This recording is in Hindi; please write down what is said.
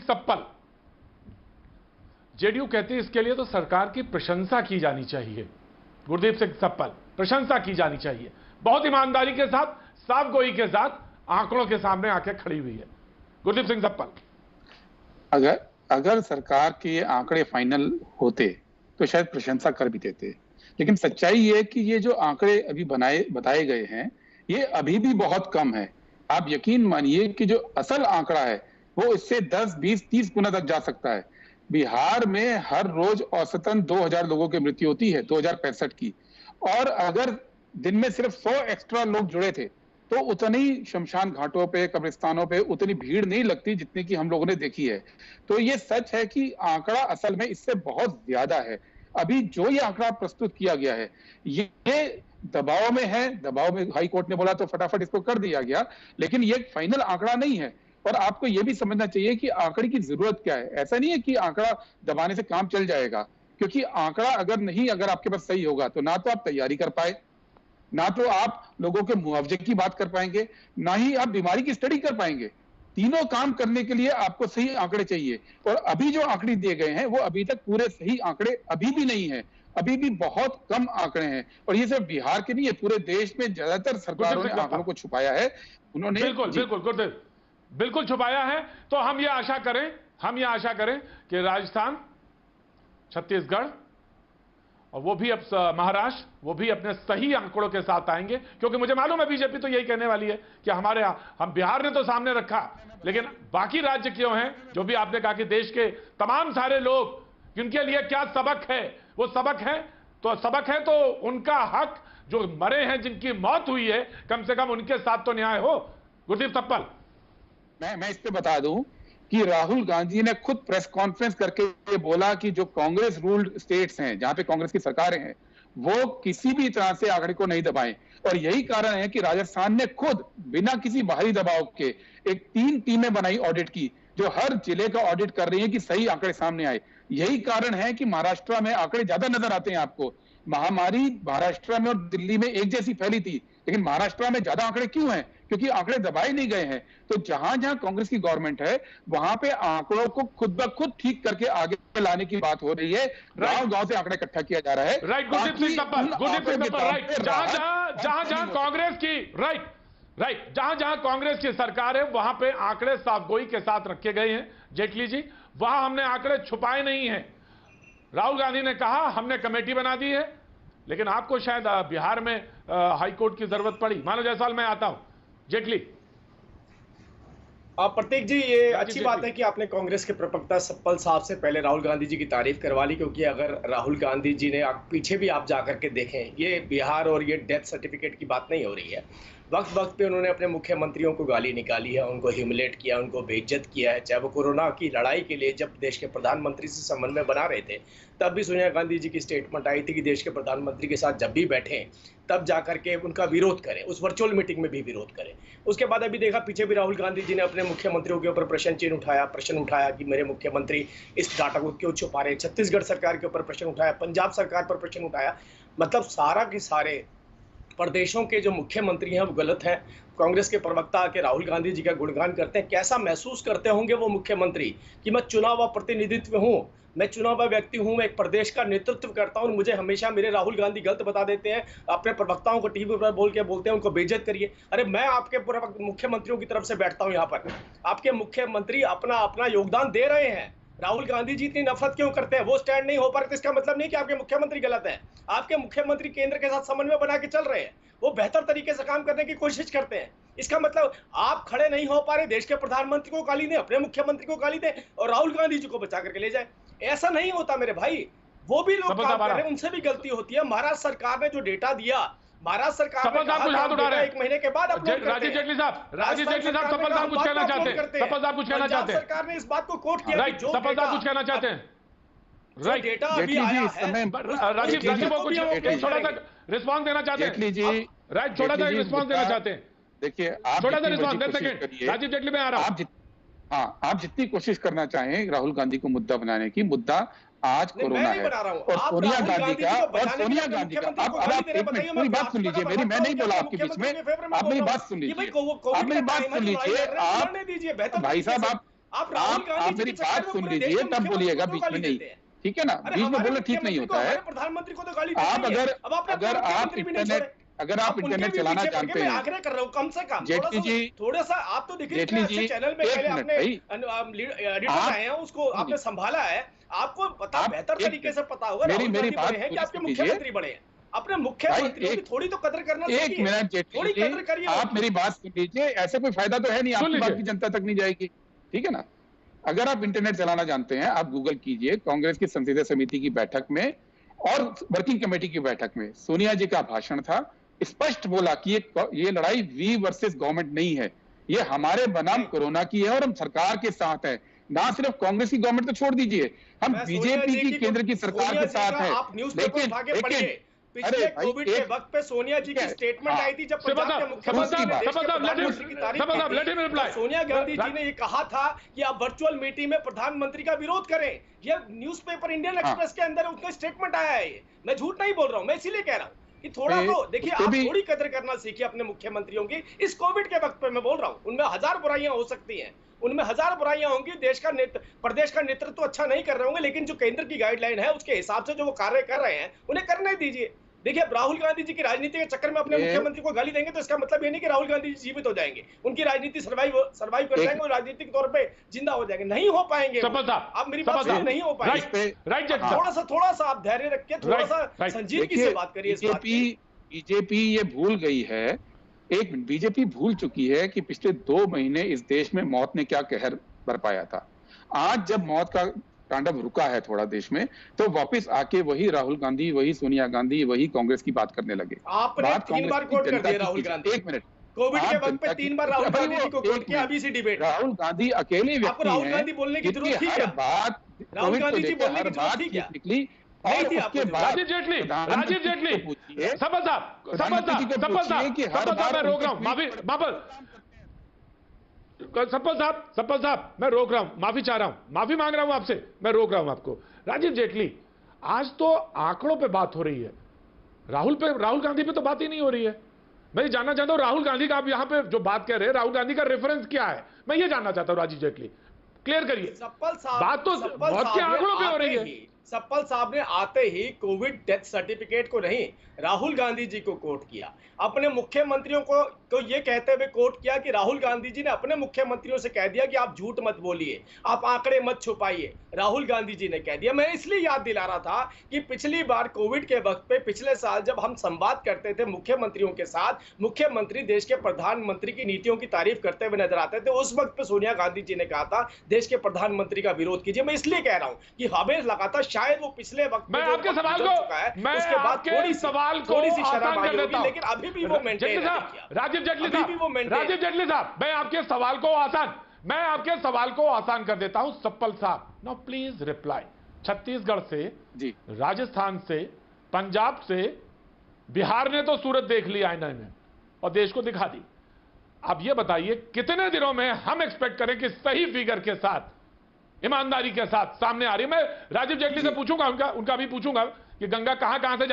सप्पल, जेडीयू कहती है इसके लिए तो सरकार की प्रशंसा की जानी चाहिए। गुरदीप सिंह सप्पल, प्रशंसा की जानी चाहिए, बहुत ईमानदारी के साथ, साफ गोई के साथ आंकड़ों के सामने आके खड़ी हुई है। गुरदीप सिंह सप्पल, अगर सरकार के आंकड़े फाइनल होते तो शायद प्रशंसा कर भी देते, लेकिन सच्चाई ये है कि ये जो आंकड़े अभी बताए गए हैं ये अभी भी बहुत कम है। आप यकीन मानिए कि जो असल आंकड़ा है वो इससे 10, 20, 30 गुना तक जा सकता है। बिहार में हर रोज औसतन 2000 लोगों की मृत्यु होती है, 2065 की, और अगर दिन में सिर्फ 100 एक्स्ट्रा लोग जुड़े थे तो उतनी शमशान घाटों पे, कब्रिस्तानों पे उतनी भीड़ नहीं लगती जितनी कि हम लोगों ने देखी है। तो ये सच है कि आंकड़ा असल में इससे बहुत ज्यादा है। अभी जो ये आंकड़ा प्रस्तुत किया गया है ये दबाव में है, दबाव में हाई कोर्ट ने बोला तो फटाफट इसको कर दिया गया, लेकिन ये फाइनल आंकड़ा नहीं है। और आपको ये भी समझना चाहिए कि आंकड़े की जरूरत क्या है। ऐसा नहीं है कि आंकड़ा दबाने से काम चल जाएगा, क्योंकि आंकड़ा अगर आपके पास सही होगा तो ना तो आप तैयारी कर पाए, ना तो आप लोगों के मुआवजे की बात कर पाएंगे, ना ही आप बीमारी की स्टडी कर पाएंगे। तीनों काम करने के लिए आपको सही आंकड़े चाहिए, और अभी जो आंकड़े दिए गए हैं वो अभी तक पूरे सही आंकड़े अभी भी नहीं है, अभी भी बहुत कम आंकड़े हैं। और ये सिर्फ बिहार के नहीं है, पूरे देश में ज्यादातर सरकारों ने आंकड़ों को छुपाया है। उन्होंने बिल्कुल छुपाया है। तो हम ये आशा करें कि राजस्थान, छत्तीसगढ़ और वो भी अब महाराष्ट्र, वो भी अपने सही आंकड़ों के साथ आएंगे, क्योंकि मुझे मालूम है बीजेपी तो यही कहने वाली है कि हम बिहार ने तो सामने रखा, लेकिन बाकी राज्य क्यों हैं? जो भी आपने कहा कि देश के तमाम सारे लोग जिनके लिए क्या सबक है, वो सबक है तो उनका हक, जो मरे हैं, जिनकी मौत हुई है, कम से कम उनके साथ तो न्याय हो। गुरदीप सप्पल, मैं इस पे बता दूं कि राहुल गांधी ने खुद प्रेस कॉन्फ्रेंस करके ये बोला कि जो कांग्रेस रूल्ड स्टेट्स हैं, जहां पे कांग्रेस की सरकारें हैं, वो किसी भी तरह से आंकड़े को नहीं दबाएं। और यही कारण है कि राजस्थान ने खुद बिना किसी बाहरी दबाव के 3 टीमें बनाई ऑडिट की, जो हर जिले का ऑडिट कर रही है कि सही आंकड़े सामने आए। यही कारण है कि महाराष्ट्र में आंकड़े ज्यादा नजर आते हैं आपको। महामारी महाराष्ट्र में और दिल्ली में एक जैसी फैली थी, लेकिन महाराष्ट्र में ज्यादा आंकड़े क्यों हैं? क्योंकि आंकड़े दबाए नहीं गए हैं। तो जहां जहां कांग्रेस की गवर्नमेंट है वहां पे आंकड़ों को खुद ब खुद ठीक करके आगे लाने की बात हो रही है। गांव से आंकड़ा इकट्ठा किया जा रहा है। Right, Gurdeep Singh supple, right, जहां कांग्रेस की जहां कांग्रेस की सरकार है वहां पे आंकड़े साफगोई के साथ रखे गए हैं। जेटली जी, वहां हमने आंकड़े छुपाए नहीं हैं। राहुल गांधी ने कहा हमने कमेटी बना दी है, लेकिन आपको शायद बिहार में हाई कोर्ट की जरूरत पड़ी। मानो जयसवाल, मैं आता हूं। जेटली, प्रतीक जी, ये अच्छी बात है कि आपने कांग्रेस के प्रवक्ता सप्पल साहब से पहले राहुल गांधी जी की तारीफ करवा ली, क्योंकि अगर राहुल गांधी जी ने पीछे भी आप जाकर के देखें, ये बिहार और ये डेथ सर्टिफिकेट की बात नहीं हो रही है। वक्त पे उन्होंने अपने मुख्यमंत्रियों को गाली निकाली है, उनको ह्यूमिलेट किया, उनको बेइज्जत किया है। चाहे वो कोरोना की लड़ाई के लिए जब देश के प्रधानमंत्री से समन्वय बना रहे थे, तब भी सोनिया गांधी जी की स्टेटमेंट आई थी कि देश के प्रधानमंत्री के साथ जब भी बैठें तब जाकर के उनका विरोध करें, उस वर्चुअल मीटिंग में भी विरोध करें। उसके बाद अभी देखा पीछे भी राहुल गांधी जी ने अपने मुख्यमंत्रियों के ऊपर प्रश्न उठाया कि मेरे मुख्यमंत्री इस डाटा को क्यों छुपा रहे। छत्तीसगढ़ सरकार के ऊपर प्रश्न उठाया, पंजाब सरकार पर प्रश्न उठाया। मतलब सारा के सारे प्रदेशों के जो मुख्यमंत्री हैं वो गलत हैं। कांग्रेस के प्रवक्ता के राहुल गांधी जी का गुणगान करते हैं। कैसा महसूस करते होंगे वो मुख्यमंत्री कि मैं चुना हुआ प्रतिनिधित्व हूँ, मैं चुना हुआ व्यक्ति हूँ, मैं एक प्रदेश का नेतृत्व करता हूँ, मुझे हमेशा मेरे राहुल गांधी गलत बता देते हैं, अपने प्रवक्ताओं को टीवी पर बोलते हैं उनको बेइज्जत करिए। अरे मैं आपके मुख्यमंत्रियों की तरफ से बैठता हूँ यहाँ पर, आपके मुख्यमंत्री अपना अपना योगदान दे रहे हैं। राहुल गांधी जी इतनी नफरत क्यों करते हैं? वो स्टैंड नहीं हो पा रहे, तो इसका मतलब नहीं कि आपके मुख्यमंत्री गलत है। आपके मुख्यमंत्री केंद्र के साथ समन्वय बना के चल रहे हैं, वो बेहतर तरीके से काम करने की कोशिश करते हैं। इसका मतलब आप खड़े नहीं हो पा रहे, देश के प्रधानमंत्री को गाली दें, अपने मुख्यमंत्री को गाली दें और राहुल गांधी जी को बचा करके ले जाए। ऐसा नहीं होता मेरे भाई। वो भी लोग काम कर रहे हैं, उनसे भी गलती होती है। महाराष्ट्र सरकार ने जो डेटा दिया, महाराष्ट्र सरकार एक महीने के बाद राजीव जेटली साहब सफल साहब कुछ कहना चाहते हैं। सफल साहब कुछ कहना चाहते हैं। सरकार ने इस बात को कोट किया। सफल साहब कुछ कहना चाहते हैं। राइट, डेटा अभी आया है। राजीव को कुछ थोड़ा सा रिस्पॉन्स देना चाहते हैं। राइट, थोड़ा सा रिस्पॉन्स देना चाहते हैं। देखिए, आप थोड़ा सा रिस्पॉन्स दे सकें। राजीव जेटली में आ रहा हूं। आप जितनी कोशिश करना चाहें राहुल गांधी को मुद्दा बनाने की, मुद्दा आज कोरोना है और सोनिया गांधी का अब आप एक मिनट पूरी बात सुन लीजिए मेरी। मैं नहीं बोला आपके बीच में, आप मेरी बात सुन लीजिए, आप मेरी बात सुन लीजिए। आप भाई साहब, आप आप राहुल गांधी आप मेरी बात सुन लीजिए तब बोलिएगा, बीच में नहीं, ठीक है ना? बीच में बोलना ठीक नहीं होता है। प्रधानमंत्री को तो गाली आप अगर आप इंटरनेट चलाना जानते हैं, आग्रह कर रहा हूँ कम से कम जेटली जी, थोड़ा सा आप तो देखिए जेटली जी, चैनल में पहले आपने एडिटर आए हैं, उसको आपने संभाला है, आपको पता बेहतर तरीके से पता होगा मेरी बात है कि आपके मुख्यमंत्री बने हैं, अपने मुख्यमंत्री की थोड़ी तो कदर करना चाहिए। एक मिनट जेटली जी, आप मेरी बात सुन लीजिए, ऐसे कोई फायदा तो है नहीं, आपकी बात की जनता तक नहीं जाएगी, ठीक है ना? अगर आप इंटरनेट चलाना जानते हैं, आप गूगल कीजिए, कांग्रेस की संसदीय समिति की बैठक में और वर्किंग कमेटी की बैठक में सोनिया जी का भाषण था, स्पष्ट बोला कि ये लड़ाई वी वर्सेस गवर्नमेंट नहीं है, ये हमारे बनाम कोरोना की है और हम सरकार के साथ है, ना सिर्फ कांग्रेस की गवर्नमेंट तो छोड़ दीजिए, हम बीजेपी की केंद्र की सरकार के साथ है। लेकिन पिछले कोविड के वक्त पे सोनिया जी की स्टेटमेंट आई थी, जब पंजाब के मुख्यमंत्री सोनिया गांधी जी ने ये कहा था कि आप वर्चुअल मीटिंग में प्रधानमंत्री का विरोध करें। ये न्यूज़पेपर इंडियन एक्सप्रेस के अंदर उनका स्टेटमेंट आया है, मैं झूठ नहीं बोल रहा हूँ, मैं इसीलिए कह रहा हूँ कि थोड़ा तो देखिए, आप थोड़ी कदर करना सीखिए अपने मुख्यमंत्रियों की। इस कोविड के वक्त पे मैं बोल रहा हूँ, उनमें हजार बुराइयां हो सकती हैं, उनमें हजार बुराइयां होंगी, प्रदेश का नेतृत्व अच्छा नहीं कर रहे होंगे, लेकिन जो केंद्र की गाइडलाइन है उसके हिसाब से जो वो कार्य कर रहे हैं उन्हें करने दीजिए। देखिए, राहुल गांधी जी की राजनीति के चक्कर में अपने मुख्यमंत्री को गाली देंगे तो इसका मतलब ये नहीं कि राहुल गांधी जी जीवित हो जाएंगे, उनकी राजनीति सर्वाइव कर जाएंगे और राजनीतिक तौर पे जिंदा हो जाएंगे, नहीं हो पाएंगे। आप मेरी बात से नहीं हो पाएंगे। थोड़ा सा आप धैर्य रखिए, थोड़ा सा संजीदगी से बात करिए। बीजेपी ये भूल गई है, बीजेपी भूल चुकी है कि पिछले 2 महीने इस देश में मौत ने क्या कहर बरपाया था। आज जब मौत का तांडव रुका है थोड़ा देश में, तो वापस आके वही राहुल गांधी, वही सोनिया गांधी, वही कांग्रेस की बात करने लगे। आपने 3 बार कोट कर दिया राहुल गांधी। एक मिनट, कोविड के वक्त पे 3 बार राहुल गांधी जी को कोट किया, अभी से डिबेट। राहुल गांधी अकेले व्यक्ति हैं, राहुल गांधी बोलने की जरूरत थी क्या? राहुल गांधी जी बोलने की जरूरत थी क्या? निकली और उसके बाद राजीव जेटली सपल साहब मैं रोक रहा हूं, माफी चाह रहा हूं, माफी मांग रहा हूं आपसे, मैं रोक रहा हूं आपको। राजीव जेटली, आज तो आंकड़ों पे बात हो रही है, राहुल गांधी पे तो बात ही नहीं हो रही है। मैं ये जानना चाहता हूं राहुल गांधी का आप यहां पे जो बात कर रहे हैं, राहुल गांधी का रेफरेंस क्या है, मैं ये जानना चाहता हूं। राजीव जेटली क्लियर करिए, बात तो मौत के आंकड़ों पे हो रही है। सप्पल साहब ने आते ही कोविड डेथ सर्टिफिकेट को नहीं, राहुल गांधी जी को कोट किया, अपने मुख्यमंत्रियों को ये कहते हुए कोट किया कि राहुल गांधी जी ने अपने मुख्यमंत्रियों से कह दिया कि आप झूठ मत बोलिए, आप आंकड़े मत छुपाइए। राहुल गांधी जी ने कह दिया। मैं इसलिए याद दिला रहा था कि पिछली बार कोविड के वक्त पे पिछले साल जब हम संवाद करते थे मुख्यमंत्रियों के साथ, मुख्यमंत्री देश के प्रधानमंत्री की नीतियों की तारीफ करते हुए नजर आते थे। उस वक्त पे सोनिया गांधी जी ने कहा था देश के प्रधानमंत्री का विरोध कीजिए। मैं इसलिए कह रहा हूं कि हमें लगातार शायद वो पिछले वक्त मैं आपके सवाल को उसके बाद थोड़ी सी शर्म आई होगी, लेकिन अभी भी वो मेंटेन किया। राजीव जेटली साहब, मैं आपके सवाल को आसान कर देता हूं। सप्पल साहब, नाउ प्लीज रिप्लाई। छत्तीसगढ़ से जी, राजस्थान से, पंजाब से, बिहार ने तो सूरत देख ली आईने में और देश को दिखा दी। अब ये बताइए कितने दिनों में हम एक्सपेक्ट करें कि सही फिगर के साथ, ईमानदारी के साथ सामने आ रही है। मैं राजीव जेटली से पूछूंगा, उनका भी पूछूंगा कि गंगा कहां से